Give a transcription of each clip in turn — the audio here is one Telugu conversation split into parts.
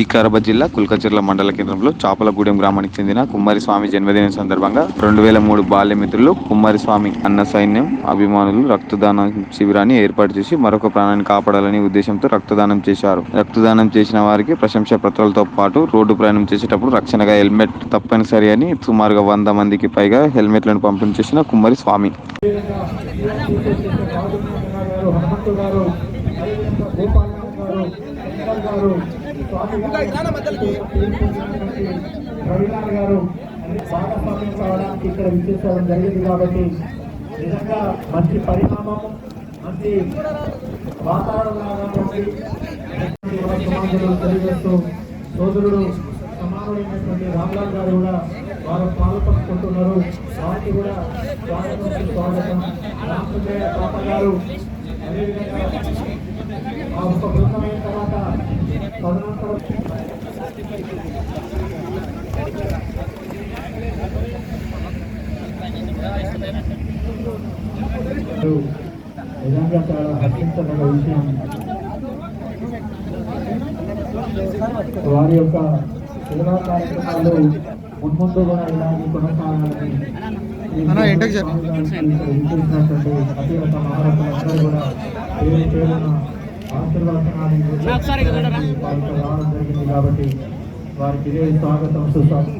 వికారాబాద్ జిల్లా కుల్కచర్ల మండల కేంద్రంలో చాపలగూడెం గ్రామానికి చెందిన కుమ్మరి స్వామి జన్మదినం సందర్భంగా 2003 బాల్యమిత్రులు కుమ్మరి స్వామి అన్న సైన్యం అభిమానులు రక్తదాన శిబిరాన్ని ఏర్పాటు చేసి మరొక ప్రాణాన్ని కాపాడాలనే ఉద్దేశంతో రక్తదానం చేశారు. రక్తదానం చేసిన వారికి ప్రశంసా పత్రాలతో పాటు రోడ్డు ప్రయాణం చేసేటప్పుడు రక్షణగా హెల్మెట్ తప్పనిసరి అని సుమారుగా 100 మందికి పైగా హెల్మెట్లను పంపిణీ చేసిన కుమ్మరి స్వామి. ఇక్కడ విచ్చేసడం జరిగింది కాబట్టి నిజంగా మంచి పరిణామం, మంచి వాతావరణం తెలియజేస్తూ సోదరుడు సమానమైనటువంటి రామ్లాల్ గారు కూడా వారు పాల్పంచుకుంటున్నారు. వారికి కూడా స్వాగతం. రామసుందయ్య తాత గారు అదేవిధంగా ఆ ఒక బృందమైన తర్వాత తదనంతరం నిజంగా చాలా హర్షించదగ్గ విషయం. వారి యొక్క సేవా కార్యక్రమాలు మున్ముందు కూడా ఇలాంటి కొనసాగాలని విచ్చేసినటువంటి అతిరథ మహారథులందరూ కూడా పేరు పేరున ఆశీర్వచనాన్ని వారికి రావడం జరిగింది కాబట్టి వారికి ఇదే స్వాగతం సుస్వాగతం.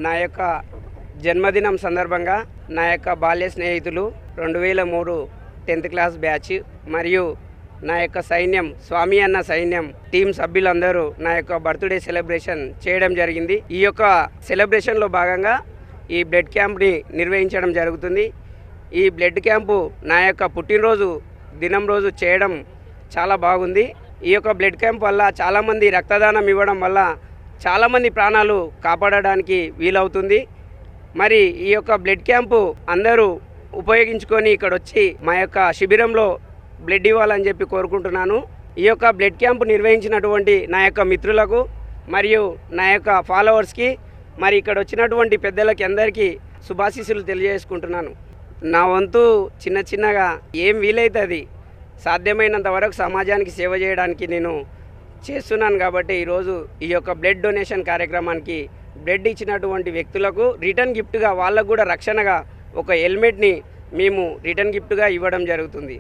నా యొక్క జన్మదినం సందర్భంగా నా యొక్క బాల్య స్నేహితులు 2003 10th క్లాస్ బ్యాచ్ మరియు నా యొక్క సైన్యం స్వామి అన్న సైన్యం టీం సభ్యులందరూ నా యొక్క బర్త్డే సెలబ్రేషన్ చేయడం జరిగింది. ఈ యొక్క సెలబ్రేషన్లో భాగంగా ఈ బ్లడ్ క్యాంప్ని నిర్వహించడం జరుగుతుంది. ఈ బ్లడ్ క్యాంపు నా యొక్క పుట్టినరోజు దినం రోజు చేయడం చాలా బాగుంది. ఈ యొక్క బ్లడ్ క్యాంప్ వల్ల చాలామంది రక్తదానం ఇవ్వడం వల్ల చాలామంది ప్రాణాలు కాపాడడానికి వీలవుతుంది. మరి ఈ యొక్క బ్లడ్ క్యాంపు అందరూ ఉపయోగించుకొని ఇక్కడ వచ్చి మా యొక్క శిబిరంలో బ్లడ్ ఇవ్వాలని చెప్పి కోరుకుంటున్నాను. ఈ యొక్క బ్లడ్ క్యాంపు నిర్వహించినటువంటి నా యొక్క మిత్రులకు మరియు నా యొక్క ఫాలోవర్స్కి మరి ఇక్కడ వచ్చినటువంటి పెద్దలకి అందరికీ శుభాశీస్సులు తెలియజేసుకుంటున్నాను. నా వంతు చిన్నగా ఏం వీలైతుంది సాధ్యమైనంత వరకు సమాజానికి సేవ చేయడానికి నేను చేస్తున్నాను. కాబట్టి ఈరోజు ఈ యొక్క బ్లడ్ డొనేషన్ కార్యక్రమానికి బ్లడ్ ఇచ్చినటువంటి వ్యక్తులకు రిటర్న్ గిఫ్ట్గా వాళ్ళకు కూడా రక్షణగా ఒక హెల్మెట్ని మేము రిటర్న్ గిఫ్ట్గా ఇవ్వడం జరుగుతుంది.